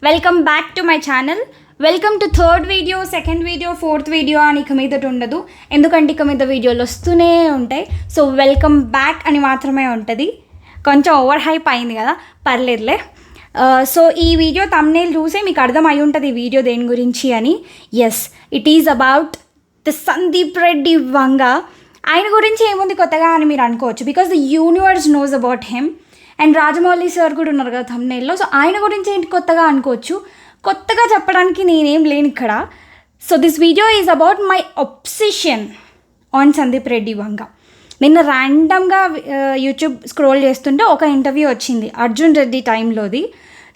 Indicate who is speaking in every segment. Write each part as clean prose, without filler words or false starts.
Speaker 1: Welcome back to my channel. Welcome to third video, second video, fourth video అని ఇక మీదట ఉండదు. ఎందుకంటే ఇక మీద వీడియోలు వస్తూనే ఉంటాయి. సో వెల్కమ్ బ్యాక్ అని మాత్రమే ఉంటుంది. కొంచెం ఓవర్ హైప్ అయింది కదా, పర్లేదులే. సో ఈ వీడియో థంబ్నెయిల్ చూసే మీకు అర్థం అయి ఉంటుంది ఈ వీడియో దేని గురించి అని. Yes, it is about the Sandeep Reddy Vanga. ఆయన గురించి ఏముంది కొత్తగా అని మీరు అనుకోవచ్చు, because the universe knows about him. And Rajamouli sir కూడా ఉన్నారు కదా థంబ్నెయిల్లో. సో ఆయన గురించి ఏంటి కొత్తగా అనుకోవచ్చు. కొత్తగా చెప్పడానికి నేనేం లేను ఇక్కడ. So this video is about my obsession on Sandeep Reddy Vanga. నిన్న ర్యాండమ్గా యూట్యూబ్ స్క్రోల్ చేస్తుంటే ఒక ఇంటర్వ్యూ వచ్చింది అర్జున్ రెడ్డి టైంలోది.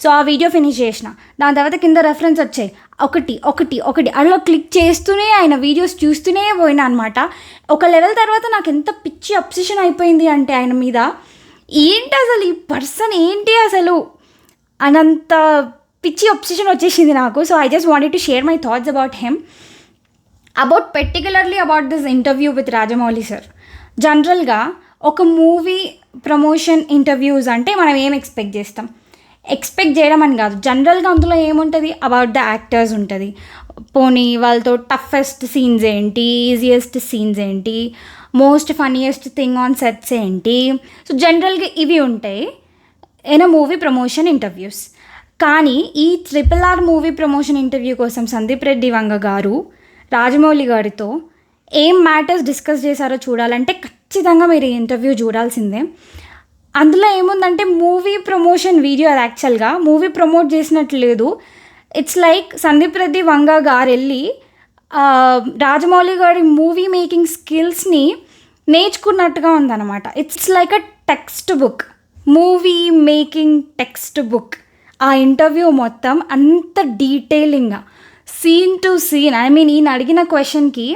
Speaker 1: సో ఆ వీడియో ఫినిష్ చేసిన. దాని తర్వాత కింద రెఫరెన్స్ వచ్చాయి ఒకటి ఒకటి ఒకటి అలా క్లిక్ చేస్తూనే ఆయన వీడియోస్ చూస్తూనే పోయినా అనమాట. ఒక లెవెల్ తర్వాత నాకు ఎంత పిచ్చి అబ్సెషన్ అయిపోయింది అంటే ఆయన మీద, ఏంటి అసలు ఈ పర్సన్ ఏంటి అసలు అనంత పిచ్చి ఒబ్సెషన్ వచ్చేసింది నాకు. So I just wanted to share my thoughts about him, about particularly about this interview with Rajamouli sir. జనరల్గా ఒక మూవీ ప్రమోషన్ ఇంటర్వ్యూస్ అంటే మనం ఏం ఎక్స్పెక్ట్ చేస్తాం? ఎక్స్పెక్ట్ చేయడం అని కాదు, జనరల్గా అందులో ఏముంటుంది, అబౌట్ ద యాక్టర్స్ ఉంటుంది. పోనీ వాళ్ళతో టఫెస్ట్ సీన్స్ ఏంటి, ఈజియెస్ట్ సీన్స్ ఏంటి, most funniest thing on sets ఏంటి. సో జనరల్గా ఇవి ఉంటాయి in a movie promotion interviews. కానీ ఈ RRR మూవీ ప్రమోషన్ ఇంటర్వ్యూ కోసం సందీప్ రెడ్డి వంగ గారు రాజమౌళి గారితో ఏం మ్యాటర్స్ డిస్కస్ చేశారో చూడాలంటే ఖచ్చితంగా మీరు ఈ ఇంటర్వ్యూ చూడాల్సిందే. అందులో ఏముందంటే మూవీ ప్రమోషన్ వీడియో, అది యాక్చువల్గా మూవీ ప్రమోట్ చేసినట్లు లేదు. ఇట్స్ లైక్ సందీప్ రెడ్డి వంగ గారు వెళ్ళి రాజమౌళి గారి మూవీ మేకింగ్ స్కిల్స్ని నేర్చుకున్నట్టుగా ఉందన్నమాట. It's like a textbook, movie making textbook. ఆ ఇంటర్వ్యూ మొత్తం అంత డీటెయిలింగ్గా scene to scene, I mean ఈయన అడిగిన క్వశ్చన్కి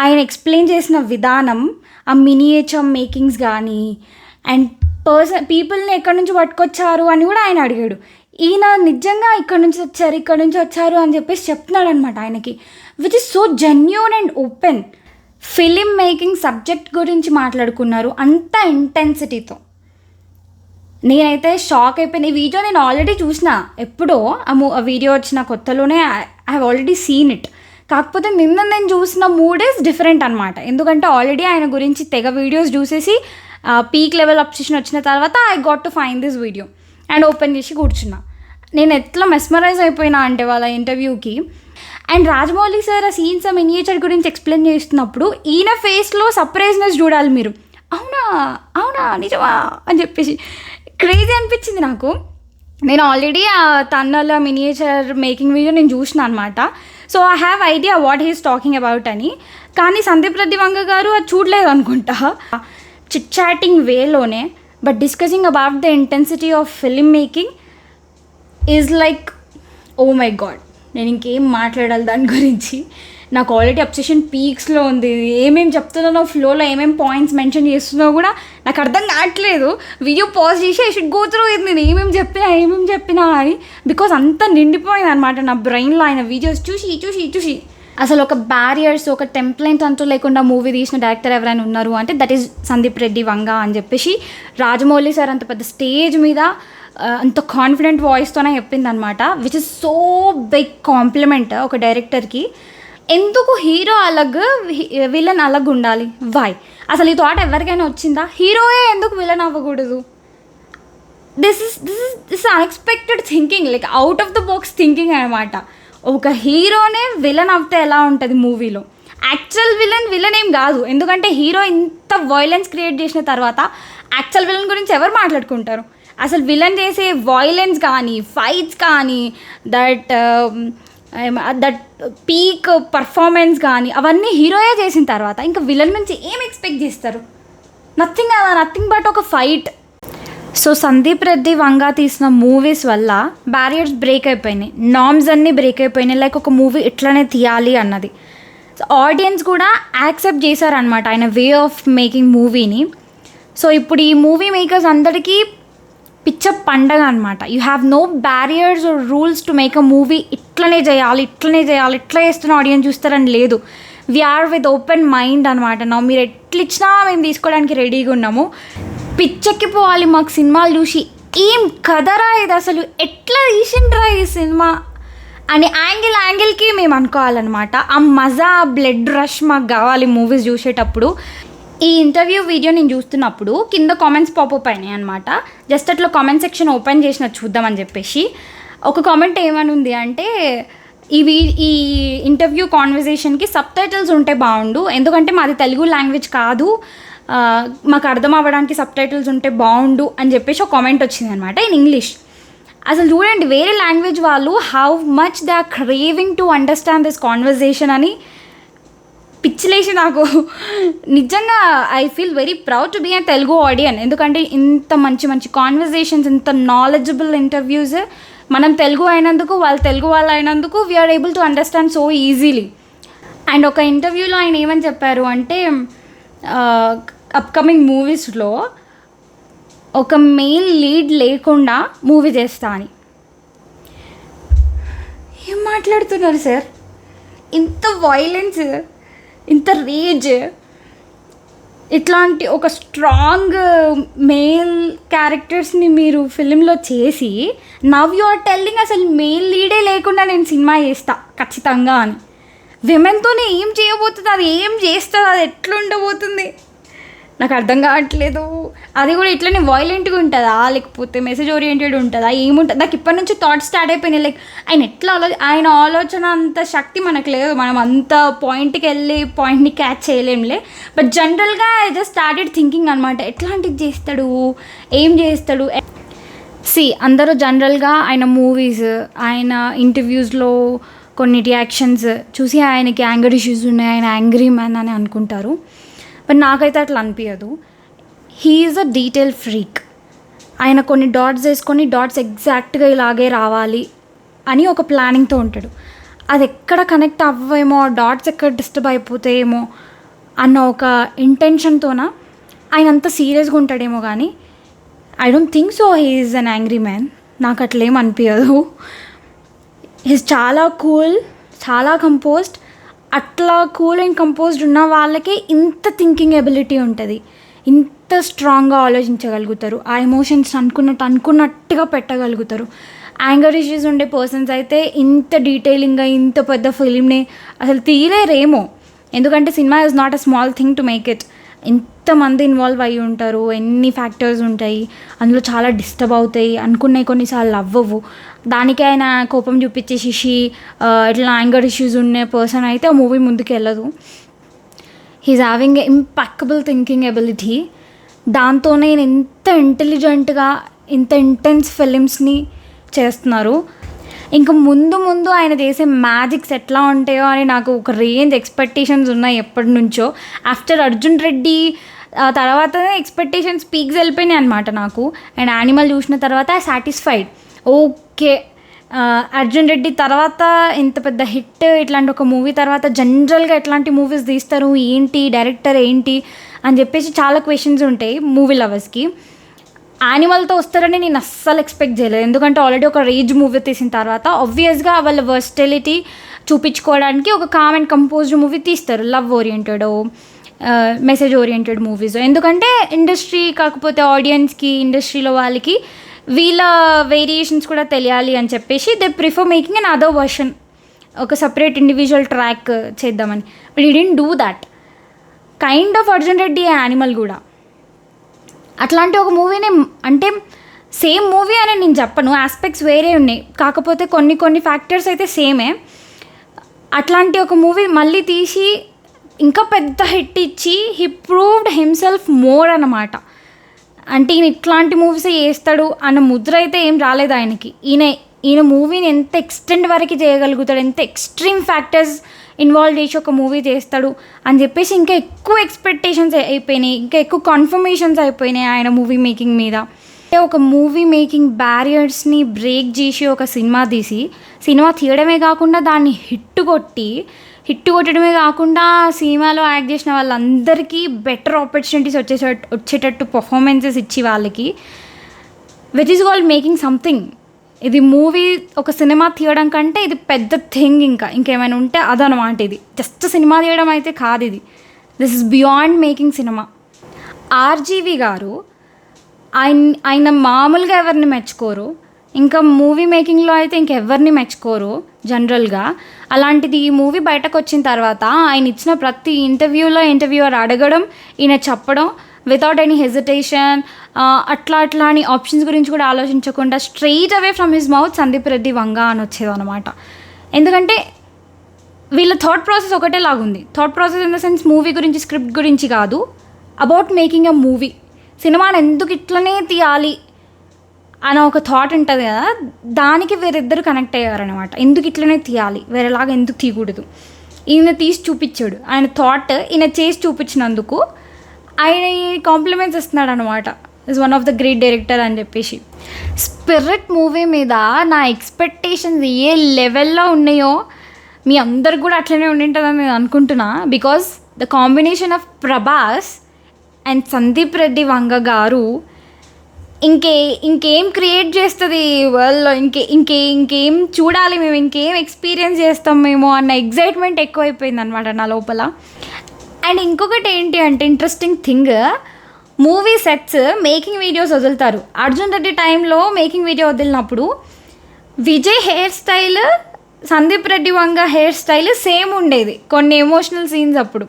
Speaker 1: ఆయన ఎక్స్ప్లెయిన్ చేసిన విధానం, ఆ మినియేచర్ మేకింగ్స్ కానీ, అండ్ పీపుల్ని ఎక్కడి నుంచి పట్టుకొచ్చారు అని కూడా ఆయన అడిగాడు. ఈయన నిజంగా ఇక్కడ నుంచి వచ్చారు అని చెప్పేసి చెప్తున్నాడు అనమాట ఆయనకి, which is so genuine and open. Film making subject గురించి మాట్లాడుకున్నారు అంత ఇంటెన్సిటీతో. నేనైతే షాక్ అయిపోయిన. ఈ వీడియో నేను ఆల్రెడీ చూసిన, ఎప్పుడో ఆ వీడియో వచ్చిన కొత్తలోనే I have already scene it. కాకపోతే నిన్న నేను చూసిన మూడ్ ఈజ్ డిఫరెంట్ అనమాట. ఎందుకంటే ఆల్రెడీ ఆయన గురించి తెగ వీడియోస్ చూసేసి పీక్ లెవెల్ అబ్సెషన్ వచ్చిన తర్వాత I got to find this video and open చేసి కూర్చున్నా. నేను ఎట్లా మెస్మరైజ్ అయిపోయినా అంటే వాళ్ళ ఇంటర్వ్యూకి. అండ్ రాజమౌళి సార్ ఆ సీన్స్, ఆ మినియేచర్ గురించి ఎక్స్ప్లెయిన్ చేస్తున్నప్పుడు ఈయన ఫేస్లో సర్ప్రైజ్నెస్ చూడాలి మీరు. అవునా అవునా నిజమా అని చెప్పేసి క్రేజీ అనిపించింది నాకు. నేను ఆల్రెడీ ఆ తన్నల మినియేచర్ మేకింగ్ వీడియో నేను చూసిన అనమాట. So I have idea what he's talking about అని. కానీ సందీప్ రెడ్డి వంగ గారు అది చూడలేదు అనుకుంటా. చిట్ చాటింగ్ వేలోనే but discussing about the intensity of film making is like, oh my god, నేను ఇంకేం మాట్లాడాలి దాని గురించి. నాకు ఆల్రెడీ అబ్సెషన్ పీక్స్లో ఉంది. ఏమేమి చెప్తున్నానో ఫ్లోలో ఏమేమి పాయింట్స్ మెన్షన్ చేస్తున్నావు కూడా నాకు అర్థం కావట్లేదు. వీడియో పాజ్ చేసి ఐ షుడ్ గో త్రూ ఇది, నేను ఏమేమి చెప్పినా అని. బికాజ్ అంతా నిండిపోయింది అనమాట నా బ్రెయిన్లో ఆయన వీడియోస్ చూసి. అసలు ఒక బ్యారియర్స్, ఒక టెంప్లెట్ అంటూ లేకుండా మూవీ తీసిన డైరెక్టర్ ఎవరైనా ఉన్నారు అంటే దట్ ఈస్ సందీప్ రెడ్డి వంగ అని చెప్పేసి రాజమౌళి సార్ అంత పెద్ద స్టేజ్ మీద అంత కాన్ఫిడెంట్ వాయిస్తోనే చెప్పింది అనమాట. Which is so big compliment ఒక డైరెక్టర్కి. ఎందుకు హీరో అలగ్, విలన్ అలగ్ ఉండాలి? వై? అసలు ఈ థాట్ ఎవరికైనా వచ్చిందా? హీరోయే ఎందుకు విలన్ అవ్వకూడదు? This is unexpected thinking, like out of the box thinking అనమాట. ఒక హీరోనే విలన్ అవుతే ఎలా ఉంటుంది మూవీలో? యాక్చువల్ విలన్ ఏం కాదు, ఎందుకంటే హీరో ఇంత వైలెన్స్ క్రియేట్ చేసిన తర్వాత యాక్చువల్ విలన్ గురించి ఎవరు మాట్లాడుకుంటారు? అసలు విలన్ చేసే వైలెన్స్ కానీ, ఫైట్స్ కానీ, దట్ పీక్ పర్ఫార్మెన్స్ కానీ అవన్నీ హీరోయే చేసిన తర్వాత ఇంకా విలన్ నుంచి ఏం ఎక్స్పెక్ట్ చేస్తారు? నథింగ్ బట్ ఒక ఫైట్. సో సందీప్ రెడ్డి వంగ తీసిన మూవీస్ వల్ల బ్యారియర్స్ బ్రేక్ అయిపోయినాయి, నార్మ్స్ అన్నీ బ్రేక్ అయిపోయినాయి. లైక్ ఒక మూవీ ఇట్లనే తీయాలి అన్నది సో ఆడియన్స్ కూడా యాక్సెప్ట్ చేశారనమాట ఆయన వే ఆఫ్ మేకింగ్ మూవీని. సో ఇప్పుడు ఈ మూవీ మేకర్స్ అందరికీ పిచ్చ పండగ అనమాట. You have no barriers or rules to make a movie. ఇట్లనే చేయాలి, ఇట్లా చేస్తున్న ఆడియన్స్ చూస్తారని లేదు. వీఆర్ విత్ ఓపెన్ మైండ్ అనమాట. నా మీరు ఎట్లిచ్చినా మేము తీసుకోవడానికి రెడీగా ఉన్నాము. పిచ్చెక్కిపోవాలి మాకు సినిమాలు చూసి, ఏం కథరా ఇది, అసలు ఎట్లా తీసిండ్రా ఈ సినిమా అని యాంగిల్కి మేము అనుకోవాలన్నమాట. ఆ మజా, బ్లడ్ రష్ మాకు కావాలి మూవీస్ చూసేటప్పుడు. ఈ ఇంటర్వ్యూ వీడియో నేను చూస్తున్నప్పుడు కింద కామెంట్స్ పాపప్ అయినాయి అనమాట. జస్ట్ అట్లా కామెంట్ సెక్షన్ ఓపెన్ చేసిన చూద్దామని చెప్పేసి ఒక కామెంట్ ఏమని ఉంది అంటే, ఈ ఇంటర్వ్యూ కాన్వర్జేషన్కి సబ్ టైటిల్స్ ఉంటే బాగుండు, ఎందుకంటే మాది తెలుగు లాంగ్వేజ్ కాదు, మాకు అర్థం అవ్వడానికి సబ్ టైటిల్స్ ఉంటే బాగుండు అని చెప్పేసి ఒక కామెంట్ వచ్చింది అనమాట ఇన్ ఇంగ్లీష్. అసలు చూడండి, వేరే లాంగ్వేజ్ వాళ్ళు how much they are craving to understand this conversation అని పిచ్చిలేసి నాకు నిజంగా I feel very proud to be a Telugu audience. ఎందుకంటే ఇంత మంచి కాన్వర్జేషన్స్, ఇంత నాలెడ్జబుల్ ఇంటర్వ్యూస్ మనం తెలుగు అయినందుకు, వాళ్ళు తెలుగు వాళ్ళు అయినందుకు we are able to understand so easily. And ఒక ఇంటర్వ్యూలో ఆయన ఏమని చెప్పారు అంటే, అప్కమింగ్ మూవీస్లో ఒక మెయిన్ లీడ్ లేకుండా మూవీ చేస్తా అని. ఏం మాట్లాడుతున్నారు సార్? ఇంత వైలెన్స్, ఇంత రేజ్, ఇట్లాంటి ఒక స్ట్రాంగ్ మేల్ క్యారెక్టర్స్ని మీరు ఫిలింలో చేసి నవ్ యు ఆర్ టెల్లింగ్ అసలు మేల్ లీడే లేకుండా నేను సినిమా చేస్తా ఖచ్చితంగా అని. విమెన్తోనే ఏం చేయబోతుంది, అది ఏం చేస్తుంది, అది ఎట్లుండబోతుంది నాకు అర్థం కావట్లేదు. అది కూడా ఇట్లనే వైలెంట్గా ఉంటుందా, లేకపోతే మెసేజ్ ఓరియంటెడ్ ఉంటుందా, ఏముంటుంది? నాకు ఇప్పటి నుంచి థాట్స్ స్టార్ట్ అయిపోయినాయి. లైక్ ఆయన ఎట్లా ఆయన ఆలోచన అంత శక్తి మనకు లేదు, మనం అంత పాయింట్కి వెళ్ళి పాయింట్ని క్యాచ్ చేయలేంలే. బట్ జనరల్గా ఐ జస్ట్ స్టార్టెడ్ థింకింగ్ అనమాట, ఎట్లాంటిది చేస్తాడు, ఏం చేస్తాడు. అందరూ జనరల్గా ఆయన మూవీస్, ఆయన ఇంటర్వ్యూస్లో కొన్ని రియాక్షన్స్ చూసి ఆయనకి యాంగర్ ఇష్యూస్ ఉన్నాయి, ఆయన యాంగ్రీ మ్యాన్ అని అనుకుంటారు. బట్ నాకైతే అట్లా అనిపించదు. He is a detail freak. ఆయన కొన్ని డాట్స్ వేసుకొని డాట్స్ ఎగ్జాక్ట్గా ఇలాగే రావాలి అని ఒక ప్లానింగ్తో ఉంటాడు. అది ఎక్కడ కనెక్ట్ అవ్వేమో, డాట్స్ ఎక్కడ డిస్టర్బ్ అయిపోతాయేమో అన్న ఒక ఇంటెన్షన్తోన ఆయన అంత సీరియస్గా ఉంటాడేమో. కానీ I don't think so he is an angry man. నాకు అట్లేం అనిపించదు. హీస్ చాలా కూల్, చాలా కంపోజ్డ్. అట్లా కూల్ అండ్ కంపోజ్డ్ ఉన్న వాళ్ళకే ఇంత థింకింగ్ ఎబిలిటీ ఉంటుంది, ఇంత స్ట్రాంగ్గా ఆలోచించగలుగుతారు, ఆ ఎమోషన్స్ అనుకున్నట్టుగా పెట్టగలుగుతారు. యాంగర్ ఇష్యూస్ ఉండే పర్సన్స్ అయితే ఇంత డీటెయిలింగ్గా ఇంత పెద్ద ఫిలింని అసలు తీయలేరేమో. ఎందుకంటే cinema is not a small thing to make it. ఎంతమంది ఇన్వాల్వ్ అయ్యి ఉంటారు, ఎన్ని ఫ్యాక్టర్స్ ఉంటాయి, అందులో చాలా డిస్టర్బ్ అవుతాయి, అనుకునే కొన్నిసార్లు అవ్వవు. దానికి ఆయన కోపం చూపించేసి ఇట్లా యాంగర్ ఇష్యూస్ ఉన్న పర్సన్ అయితే ఆ మూవీ ముందుకు వెళ్ళదు. He's having a impactable thinking ability. దాంతోనే ఎంత ఇంటెలిజెంట్గా ఇంత ఇంటెన్స్ ఫిలిమ్స్ని చేస్తున్నారు. ఇంకా ముందు ఆయన చేసే మ్యాజిక్స్ ఎట్లా ఉంటాయో అని నాకు ఒక రేంజ్ ఎక్స్పెక్టేషన్స్ ఉన్నాయి ఎప్పటి నుంచో. ఆఫ్టర్ అర్జున్ రెడ్డి తర్వాత ఎక్స్పెక్టేషన్స్ పీక్స్ వెళ్ళిపోయినాయి అనమాట నాకు. అండ్ యానిమల్ చూసిన తర్వాత సాటిస్ఫైడ్. ఓకే, అర్జున్ రెడ్డి తర్వాత ఇంత పెద్ద హిట్, ఇట్లాంటి ఒక మూవీ తర్వాత జనరల్గా ఎట్లాంటి మూవీస్ తీస్తారు, ఏంటి డైరెక్టర్ ఏంటి అని చెప్పేసి చాలా క్వశ్చన్స్ ఉంటాయి మూవీ లవర్స్కి. యానిమల్తో వస్తారని నేను అస్సలు ఎక్స్పెక్ట్ చేయలేదు. ఎందుకంటే ఆల్రెడీ ఒక రేజ్ మూవీ తీసిన తర్వాత ఆబ్వియస్గా వాళ్ళ వర్స్టిలిటీ చూపించుకోవడానికి ఒక కామ్ అండ్ కంపోజ్డ్ మూవీ తీస్తారు, love oriented, message oriented movies. ఎందుకంటే ఇండస్ట్రీ కాకపోతే ఆడియన్స్కి, ఇండస్ట్రీలో వాళ్ళకి వీళ్ళ వేరియేషన్స్ కూడా తెలియాలి అని చెప్పేసి they prefer making an other version, ఒక సపరేట్ ఇండివిజువల్ ట్రాక్ చేద్దామని. బట్ ఈ didn't do that. Kind of Arjun Reddy animal కూడా అట్లాంటి ఒక మూవీని, అంటే సేమ్ మూవీ అని నేను చెప్పను, ఆస్పెక్ట్స్ వేరే ఉన్నాయి, కాకపోతే కొన్ని ఫ్యాక్టర్స్ అయితే సేమే. అట్లాంటి ఒక మూవీ మళ్ళీ తీసి ఇంకా పెద్ద హిట్ ఇచ్చి హీ ప్రూవ్డ్ హిమ్సెల్ఫ్ మోర్ అన్నమాట. అంటే ఈయన ఇట్లాంటి మూవీసే చేస్తాడు అన్న ముద్ర అయితే ఏం రాలేదు ఆయనకి. ఈయన మూవీని ఎంత ఎక్స్టెండ్ వరకు చేయగలుగుతాడు, ఎంత ఎక్స్ట్రీమ్ ఫ్యాక్టర్స్ ఇన్వాల్వ్ చేసి ఒక మూవీ చేస్తాడు అని చెప్పేసి ఇంకా ఎక్కువ ఎక్స్పెక్టేషన్స్ అయిపోయినాయి, ఇంకా ఎక్కువ కన్ఫర్మేషన్స్ అయిపోయినాయి ఆయన మూవీ మేకింగ్ మీద. ఒక మూవీ మేకింగ్ బ్యారియర్స్ని బ్రేక్ చేసి ఒక సినిమా తీయడమే కాకుండా దాన్ని హిట్ కొట్టడమే కాకుండా సినిమాలో యాక్ట్ చేసిన వాళ్ళందరికీ బెటర్ ఆపర్చునిటీస్ వచ్చేటట్టు పర్ఫార్మెన్సెస్ ఇచ్చి వాళ్ళకి, which is called making something. ఇది మూవీ, ఒక సినిమా తీయడం కంటే ఇది పెద్ద థింగ్. ఇంకేమైనా ఉంటే అదనమాట. ఇది జస్ట్ సినిమా తీయడం అయితే కాదు, ఇది this is beyond making cinema. RGV గారు ఆయన మామూలుగా ఎవరిని మెచ్చుకోరు, ఇంకా మూవీ మేకింగ్లో అయితే ఇంకెవరిని మెచ్చుకోరు జనరల్గా. అలాంటిది ఈ మూవీ బయటకు వచ్చిన తర్వాత ఆయన ఇచ్చిన ప్రతి ఇంటర్వ్యూర్ అడగడం, ఈయన చెప్పడం వితౌట్ ఎనీ హెజిటేషన్, అట్లా అని ఆప్షన్స్ గురించి కూడా ఆలోచించకుండా straight away from his mouth Sandeep Reddy Vanga అని వచ్చేదన్నమాట. ఎందుకంటే వీళ్ళ థాట్ ప్రాసెస్ ఒకటే లాగుంది. Thought process in the sense movie గురించి, స్క్రిప్ట్ గురించి కాదు, అబౌట్ మేకింగ్ ఎ మూవీ. సినిమాని ఎందుకు ఇట్లనే తీయాలి అని ఒక థాట్ ఉంటుంది కదా, దానికి వేరిద్దరు కనెక్ట్ అయ్యారనమాట. ఎందుకు ఇట్లనే తీయాలి, వేరేలాగా ఎందుకు తీయకూడదు. ఈయన తీసి చూపించాడు, ఆయన థాట్ ఈయన చేసి చూపించినందుకు ఆయన కాంప్లిమెంట్స్ ఇస్తున్నాడు అనమాట. Is one of the great director అని చెప్పేసి. స్పిరిట్ మూవీ మీద నా ఎక్స్పెక్టేషన్స్ ఏ లెవెల్లో ఉన్నాయో మీ అందరికి కూడా అట్లనే ఉండింటుందని నేను అనుకుంటున్నా. Because the combination of Prabhas and Sandeep Reddy Vanga గారు ఇంకేం క్రియేట్ చేస్తుంది వరల్డ్లో, ఇంకేం చూడాలి మేము, ఇంకేం ఎక్స్పీరియన్స్ చేస్తాం మేము అన్న ఎగ్జైట్మెంట్ ఎక్కువైపోయింది అనమాట నా లోపల. అండ్ ఇంకొకటి ఏంటి అంటే interesting thing, movie sets making videos వదులుతారు. అర్జున్ రెడ్డి టైంలో మేకింగ్ వీడియో వదిలినప్పుడు Vijay hair style, Sandeep Reddy Vanga hair style same ఉండేది కొన్ని ఎమోషనల్ సీన్స్ అప్పుడు.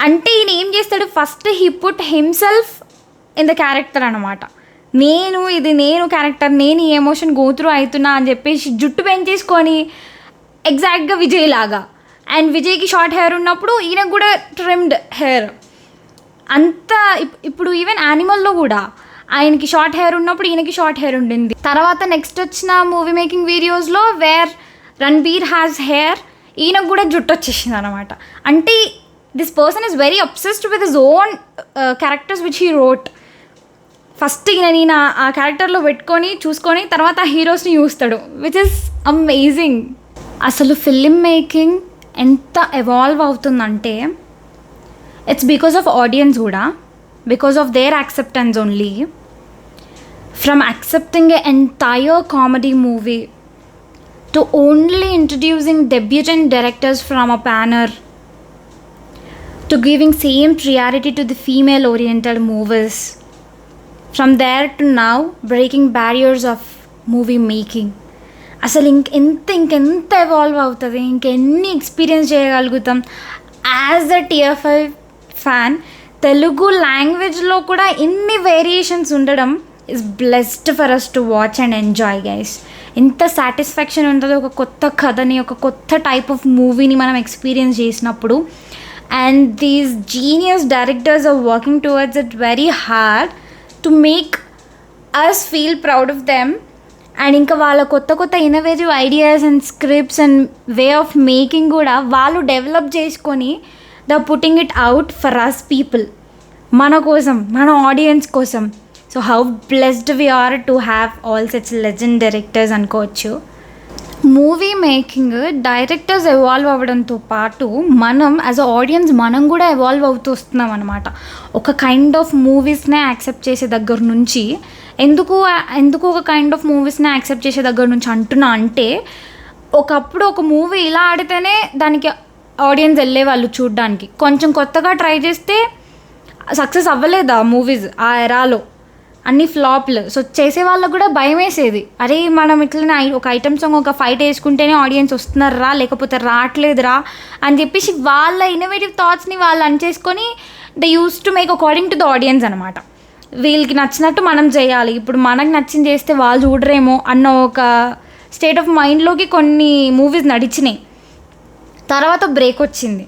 Speaker 1: అంటే ఈయన ఏం చేస్తాడు, first he put himself in the character అనమాట. నేను క్యారెక్టర్, నేను ఈ ఎమోషన్ గోత్రూ అవుతున్నా అని చెప్పేసి జుట్టు పెంచేసుకొని ఎగ్జాక్ట్గా విజయ్ లాగా. అండ్ విజయ్కి షార్ట్ హెయిర్ ఉన్నప్పుడు ఈయనకు కూడా ట్రిమ్డ్ హెయిర్. అంతా ఇప్పుడు ఈవెన్ యానిమల్లో కూడా ఆయనకి షార్ట్ హెయిర్ ఉన్నప్పుడు ఈయనకి షార్ట్ హెయిర్ ఉండింది. తర్వాత నెక్స్ట్ వచ్చిన మూవీ మేకింగ్ వీడియోస్లో వేర్ రణబీర్ హ్యాస్ హెయిర్, ఈయనకు కూడా జుట్టు వచ్చేసింది అనమాట. అంటే this person is very obsessed with his own characters which he wrote. First ఈయన ఆ క్యారెక్టర్లో పెట్టుకొని చూసుకొని తర్వాత ఆ హీరోస్ని చూస్తాడు, విచ్ ఇస్ అమేజింగ్. అసలు ఫిల్మ్ మేకింగ్ ఎంత ఎవాల్వ్ అవుతుందంటే ఇట్స్ బికాస్ ఆఫ్ ఆడియన్స్ కూడా, because of their acceptance only. From accepting a entire comedy movie to only introducing debutant directors from a ప్యానర్ to giving same priority to the female oriented movies. From there to now breaking barriers of movie making. అసలు ఇంకెంత evolve అవుతుంది, ఇంకెన్ని experience చేయగలుగుతాం. As a TFI fan Telugu లాంగ్వేజ్లో కూడా ఎన్ని variations ఉండడం is blessed for us to watch and enjoy guys. ఎంత సాటిస్ఫాక్షన్ ఉంటుంది ఒక కొత్త కథని, ఒక కొత్త టైప్ ఆఫ్ మూవీని మనం ఎక్స్పీరియన్స్ చేసినప్పుడు. And these genius directors are working towards it very hard to make us feel proud of them. And ఇంకా వాళ్ళ కొత్త innovative ideas and scripts and way of making కూడా వాళ్ళు డెవలప్ చేసుకొని the putting it out for us people, మన కోసం, మన audience కోసం. So how blessed we are to have all such legend directors అనుకోవచ్చు. మూవీ మేకింగ్ డైరెక్టర్స్ ఎవాల్వ్ అవ్వడంతో పాటు మనం యాజ్ అ ఆడియన్స్ మనం కూడా ఎవాల్వ్ అవుతూ వస్తున్నాం అనమాట. ఒక కైండ్ ఆఫ్ మూవీస్నే యాక్సెప్ట్ చేసే దగ్గర నుంచి, ఎందుకు ఒక కైండ్ ఆఫ్ మూవీస్నే యాక్సెప్ట్ చేసే దగ్గర నుంచి అంటున్నా అంటే, ఒకప్పుడు ఒక మూవీ ఇలా ఆడితేనే దానికి ఆడియన్స్ వెళ్ళేవాళ్ళు చూడ్డానికి. కొంచెం కొత్తగా ట్రై చేస్తే సక్సెస్ అవ్వలేదు ఆ మూవీస్ ఆ ఎరాలో, అన్ని ఫ్లాప్లు. సో చేసే వాళ్ళకు కూడా భయం వేసేది, అరే మనం ఇట్లనే ఒక ఐటమ్ సాంగ్ ఒక ఫైట్ వేసుకుంటేనే ఆడియన్స్ వస్తున్నారా లేకపోతే రావట్లేదురా అని చెప్పేసి వాళ్ళ ఇన్నోవేటివ్ థాట్స్ని వాళ్ళు అనిచేసుకొని they use to make according to the audience అనమాట. వీళ్ళకి నచ్చినట్టు మనం చేయాలి, ఇప్పుడు మనకు నచ్చింది చేస్తే వాళ్ళు చూడరేమో అన్న ఒక స్టేట్ ఆఫ్ మైండ్లోకి కొన్ని మూవీస్ నడిచినాయి. తర్వాత బ్రేక్ వచ్చింది.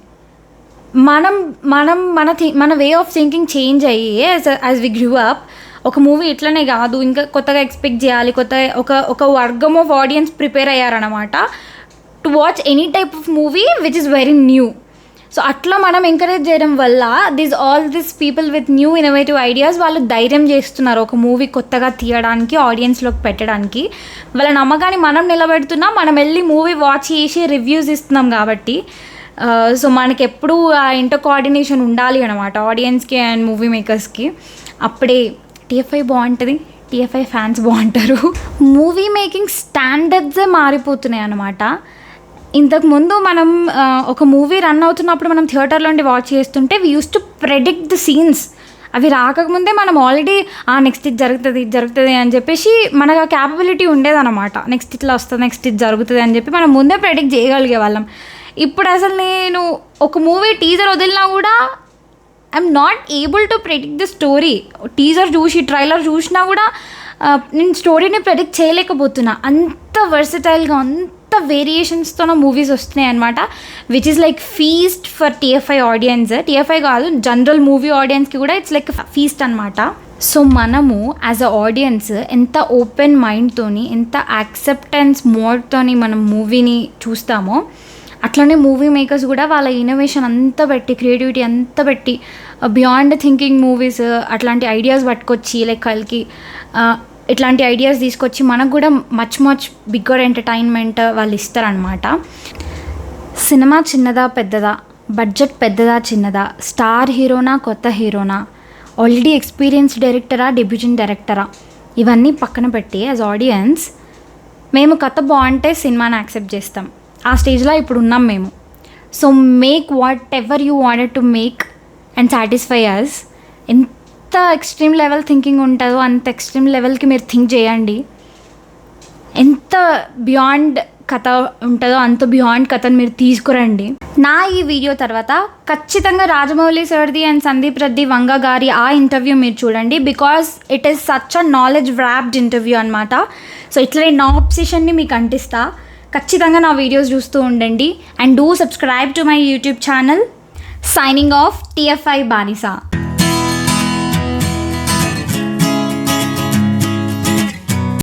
Speaker 1: మన వే ఆఫ్ థింకింగ్ చేంజ్ అయ్యి యాజ్ వి గ్రూ అప్, ఒక మూవీ ఇట్లనే కాదు, ఇంకా కొత్తగా ఎక్స్పెక్ట్ చేయాలి, ఒక వర్గం ఆఫ్ ఆడియన్స్ ప్రిపేర్ అయ్యారనమాట to watch any type of movie which is very new. So అట్లా మనం ఎంకరేజ్ చేయడం వల్ల all this people with new innovative ideas వాళ్ళు ధైర్యం చేస్తున్నారు ఒక మూవీ కొత్తగా తీయడానికి, ఆడియన్స్లోకి పెట్టడానికి. వాళ్ళ నమ్మకాన్ని మనం నిలబెడుతున్నాం, మనం వెళ్ళి మూవీ వాచ్ చేసి రివ్యూస్ ఇస్తున్నాం కాబట్టి. సో మనకి ఎప్పుడూ ఆ ఇంటర్ కోఆర్డినేషన్ ఉండాలి అనమాట ఆడియన్స్కి అండ్ మూవీ మేకర్స్కి. అప్పుడే TFI బాగుంటుంది, TFI ఫ్యాన్స్ బాగుంటారు. మూవీ మేకింగ్ స్టాండర్డ్సే మారిపోతున్నాయి అనమాట. ఇంతకుముందు మనం ఒక మూవీ రన్ అవుతున్నప్పుడు మనం థియేటర్లో ఉండి వాచ్ చేస్తుంటే we use to predict the scenes. అవి రాకముందే మనం ఆల్రెడీ నెక్స్ట్ ఇది జరుగుతుంది అని చెప్పేసి మనకు ఆ క్యాపబిలిటీ ఉండేదన్నమాట. నెక్స్ట్ ఇట్లా వస్తుంది, నెక్స్ట్ ఇది జరుగుతుంది అని చెప్పి మనం ముందే ప్రెడిక్ట్ చేయగలిగే వాళ్ళం. ఇప్పుడు అసలు నేను ఒక మూవీ టీజర్ వదిలినా కూడా I'm not able to predict the story. Teaser చూసి ట్రైలర్ చూసినా కూడా నేను స్టోరీని ప్రెడిక్ట్ చేయలేకపోతున్నా. అంత వర్సటైల్గా అంత వేరియేషన్స్తో మూవీస్ వస్తున్నాయి అనమాట, which is like feast for TFI audience. TFI కాదు, జనరల్ మూవీ ఆడియన్స్కి కూడా ఇట్స్ లైక్ ఫీస్ట్ అనమాట. సో మనము యాజ్ అ ఆడియన్స్ ఎంత ఓపెన్ మైండ్తోని, ఎంత యాక్సెప్టెన్స్ మోడ్తోని మనం మూవీని చూస్తామో, అట్లనే మూవీ మేకర్స్ కూడా వాళ్ళ ఇన్నోవేషన్ అంతా పెట్టి, క్రియేటివిటీ అంతా పెట్టి, బియాండ్ థింకింగ్ మూవీస్ అట్లాంటి ఐడియాస్ పట్టుకొచ్చి, లైక్ వాళ్ళకి ఇట్లాంటి ఐడియాస్ తీసుకొచ్చి మనకు కూడా మచ్ బిగ్గర్ ఎంటర్టైన్మెంట్ వాళ్ళు ఇస్తారనమాట. సినిమా చిన్నదా పెద్దదా, బడ్జెట్ పెద్దదా చిన్నదా, స్టార్ హీరోనా కొత్త హీరోనా, ఆల్రెడీ ఎక్స్పీరియన్స్ డైరెక్టరా డెబ్యూటెంట్ డైరెక్టరా, ఇవన్నీ పక్కన పెట్టి యాజ్ ఆడియన్స్ మేము కథ బాగుంటే సినిమాని యాక్సెప్ట్ చేస్తాం. ఆ స్టేజ్లో ఇప్పుడు ఉన్నాం మేము. So make whatever you wanted to make and satisfy us. ఎంత ఎక్స్ట్రీమ్ లెవెల్ థింకింగ్ ఉంటుందో అంత ఎక్స్ట్రీమ్ లెవెల్కి మీరు థింక్ చేయండి. ఎంత బియాండ్ కథ ఉంటుందో అంత బియాండ్ కథను మీరు తీసుకురండి. నా ఈ వీడియో తర్వాత ఖచ్చితంగా రాజమౌళి సార్ది అండ్ సందీప్ రెడ్డి వంగ గారి ఆ ఇంటర్వ్యూ మీరు చూడండి, because it is such a knowledge wrapped interview అనమాట. సో ఇట్లా నా ఆబ్సెషన్ని మీకు అంటిస్తా. ఖచ్చితంగా నా వీడియోస్ చూస్తూ ఉండండి and do subscribe to my YouTube channel. Signing off TFI బానిసా.